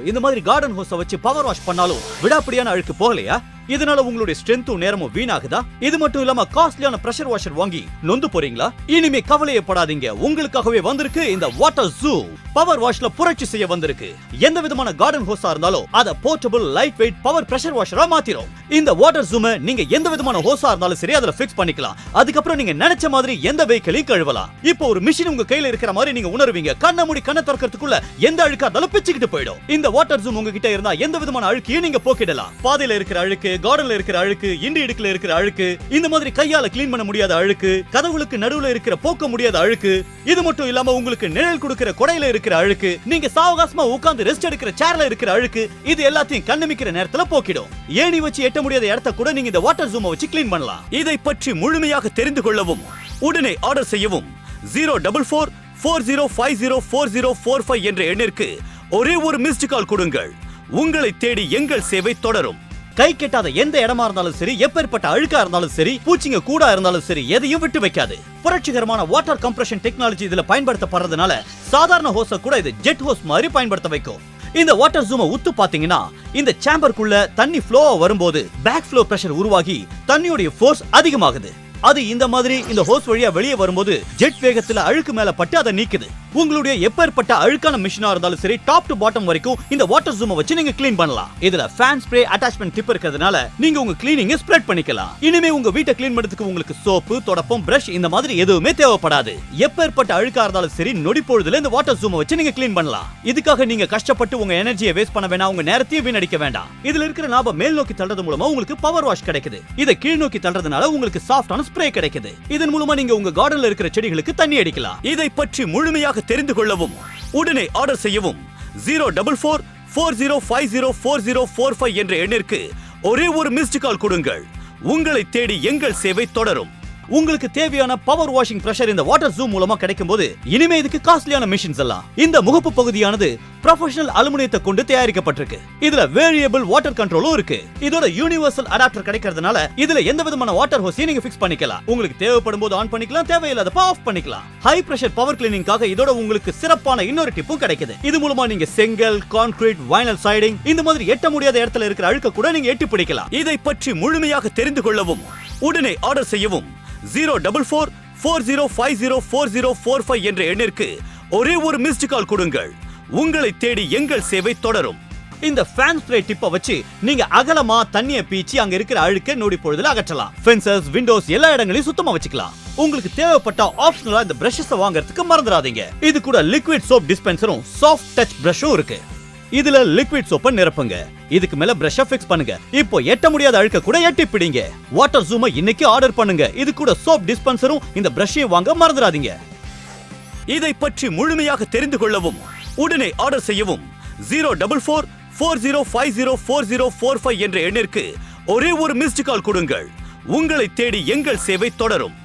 இந்த மாதிரி கார்டன் ஹோஸ வச்சு பவர் வாஷ் பண்ணாலும் விடாப்பிடியான அழுக்கு போகலையா? இதனால உங்களுடைய ஸ்ட்ரென்த்தும் நேரமும் வீணாகுதா? இது மட்டும் இல்லாம காஸ்ட்லியான பிரஷர் வாஷர் வாங்கி நொந்து போறீங்களா? இனிமே கவலையப்படாதீங்க, உங்களுக்காகவே வந்திருக்கு இந்த வாட்டர் ஜூ. பவர் வாஷ்ல புரட்சி செய்ய வந்திருக்கு. எந்த விதமான கார்டன் ஹோஸா இருந்தாலும் அத portable light weight power pressure வாஷரா மாத்திரும். இந்த வாட்டர் ஜூமை நீங்க எந்த விதமான ஹோஸா இருந்தாலும் சரி அதுல ஃபிக்ஸ் பண்ணிக்கலாம். அதுக்கப்புறம் நீங்க நினைச்ச மாதிரி எந்த வெஹிக்கிளையும் கழுவலாம். இப்போ ஒரு மிஷின் உங்க கையில இருக்கிற மாதிரி நீங்க உணர்வீங்க. கண்ண மூடி கண்ண திறக்கிறதுக்குள்ள எந்த அழுக்கா இருந்தாலும் பிச்சுக்கிட்டு போயிடும். இந்த வாட்டர் ஜூம் உங்ககிட்ட இருந்தா எந்த விதமான அழுக்கையும் நீங்க போக்கிடலாம். பாதையில இருக்கிற அழுக்கு, கார்டன்ல இருக்கிற அழுக்கு, இண்டி இடுக்குல இருக்கிற அழுக்கு, இந்த மாதிரி கையால கிளீன் பண்ண முடியாத அழுக்கு, கதவுகளுக்கு நடுவுல இருக்கிற போக்க முடியாத அழுக்கு, இது மட்டும் இல்லாம உங்களுக்கு நிழல் கொடுக்கிற கொடையில இருக்கிற அழுக்கு, நீங்க சாவகாசமா உட்கார்ந்து ரெஸ்ட் எடுக்கிற சேர்ல இருக்கிற அழுக்கு, இது எல்லாத்தையும் கண்ணுமிக்கிற நேரத்துல போக்கிடும். ஏணி வச்சு எட்ட முடியாத இடத்த கூட நீங்க இந்த வாட்டர் ஜூமை வச்சு கிளீன் பண்ணலாம். இதை பற்றி முழுமையாக தெரிந்து கொள்ளவும் உடனே ஆர்டர் செய்யவும் 04440504045 என்ற எண்ணிற்கு ஒரே ஒரு மிஸ்டு கால் கொடுங்கள். உங்களை தேடி எங்கள் சேவை தொடரும். கை கெட்டாத எந்த இடமா இருந்தாலும் சரி, எப்பேற்பட்ட அழுக்கா இருந்தாலும் சரி, பூச்சிங்க கூடா இருந்தாலும் சரி, எதையும் விட்டு வைக்காது. புரட்சிகரமான வாட்டர் கம்ப்ரஷன் டெக்னாலஜி இதுல பயன்படுத்தப்படுறதுனால சாதாரண ஹோஸ கூட இது ஜெட் ஹோஸ் மாதிரி பயன்படுத்த வைக்கும். இந்த வாட்டர் ஜூமை உத்து பாத்தீங்கன்னா இந்த சேம்பருக்குள்ள தண்ணி ஃப்ளோவா வரும்போது பேக் ஃப்ளோ பிரஷர் உருவாகி தண்ணியோட ஃபோர்ஸ் அதிகமாகுது. அது இந்த மாதிரி இந்த ஹோஸ் வழியா வெளியே வரும்போது ஜெட் வேகத்துல அழுக்கு மேல பட்டு அதை நீக்குது. உங்களுடைய எப்பேற்பட்ட அழுக்கான மிஷினா இருந்தாலும் சரி, டாப் டு பாட்டம் வரைக்கும் இந்த வாட்டர் ஜூமை வச்சு நீங்க கிளீன் பண்ணலாம். இதுல ஃபேன் ஸ்ப்ரே அட்டாச்மெண்ட் டிப் இருக்கிறதுனால நீங்க உங்க கிளீனிங் ஸ்ப்ரெட் பண்ணிக்கலாம். இனிமே உங்க வீட்டை கிளீன் பண்றதுக்கு உங்களுக்கு சோப்பு, தொடப்பம், பிரஷ் இந்த மாதிரி எதுவுமே தேவைப்படாது. எப்பேற்பட்ட அழுக்கா இருந்தாலும் சரி, நொடி பொழுதுல இந்த வாட்டர் ஜூமை வச்சு நீங்க கிளீன் பண்ணலாம். இதுக்காக நீங்க கஷ்டப்பட்டு உங்க எனர்ஜியை வேஸ்ட் பண்ண வேண்டாம், உங்க நேரத்தையும் வீணடிக்க வேண்டாம். இதுல இருக்கிற நாப மேல் நோக்கி தள்ளுறது மூலமா உங்களுக்கு பவர் வாஷ் கிடைக்குது. இதை கீழ் நோக்கி தள்ளுறதுனால உங்களுக்கு சாஃப்டான ஸ்ப்ரே கிடைக்குது. இதன் மூலமா நீங்க உங்க கார்டன்ல இருக்கிற செடிகளுக்கு தண்ணி அடிக்கலாம். இதை பற்றி முழுமையாக தெரிந்து கொள்ளவும் உடனே ஆர்டர் செய்யவும் 04440504045 என்ற எண்ணிற்கு ஒரே ஒரு மிஸ்டு கால் கொடுங்கள். உங்களை தேடி எங்கள் சேவை தொடரும். உங்களுக்கு தேவையான பவர் வாஷிங் பிரஷர் இந்த வாட்டர் ஜூம் மூலமா கிடைக்கும் போது இனிமே இதுக்கு காஸ்ட்லியான மிஷின்ஸ் எல்லாம் இந்த முகப்பு பகுதியானது ப்ரொஃபஷனல் அலுமினியத்தை கொண்டு தயாரிக்கப்பட்டிருக்கு. இதுல வேரியபிள் வாட்டர் கண்ட்ரோலும் இருக்கு. இதோட யூனிவர்சல் அடாப்டர் கிடைக்கிறதுனால இதுல எந்த விதமான வாட்டர் ஹோஸையும் நீங்க ஃபிக்ஸ் பண்ணிக்கலாம். உங்களுக்கு தேவைப்படும் போது ஆன் பண்ணிக்கலாம், தேவையில்லாதப்ப ஆஃப் பண்ணிக்கலாம். ஹை பிரஷர் பவர் கிளீனிங்காக இதோட உங்களுக்கு சிறப்பான இன்னொரு டிப்பும் கிடைக்குது. இது மூலமா நீங்க செங்கல், கான்கிரீட், வைனல் சைடிங் இந்த மாதிரி எட்ட முடியாத இடத்துல இருக்கிற அழுக்க கூட நீங்க எட்டி பிடிக்கலாம். இதை பற்றி முழுமையாக தெரிந்து கொள்ளவும் உடனே ஆர்டர் செய்யவும் 04440504045 என்ற எண்ணிற்கு ஒரே ஒரு மிஸ்டு கால் கொடுங்கள். உங்களை தேடி எங்கள் சேவை தொடரும். இந்த ஃபேன் ஸ்ப்ரே டிப்பை வச்சு நீங்க அகலமா தண்ணியை பீச்சி அங்க இருக்கிற அழுக்க நொடி பொழுதுல அகற்றலாம். ஃபென்சஸ், விண்டோஸ் எல்லா இடங்களையும் சுத்தமா வச்சுக்கலாம். உங்களுக்கு தேவைப்பட்ட ஆப்ஷனலா இந்த பிரஷஸ் வாங்குறதுக்கு மறந்துடாதீங்க. இது கூட லிக்விட் சோப் டிஸ்பென்சரும் சாஃப்ட் டச் பிரஷும் இருக்கு. இதுல லிக்விட் சோப்பை நிரப்புங்க. இதுக்கு மேல பிரஷ் ஃபிக்ஸ் பண்ணுங்க. இப்போ எட்ட முடியாத அழுக்க கூட எட்டி பிடிங்க. வாட்டர் ஜூமை இன்னைக்கு ஆர்டர் பண்ணுங்க. இது கூட சோப் டிஸ்பென்சரும் இந்த பிரஷையும் வாங்க மறந்துடாதீங்க. இதை பற்றி முழுமையாக தெரிந்து கொள்ளவும் உடனே ஆர்டர் செய்யவும் 04440504045 என்ற எண்ணிற்கு ஒரே ஒரு மிஸ்டு கால் கொடுங்கள். உங்களை தேடி எங்கள் சேவை தொடரும்.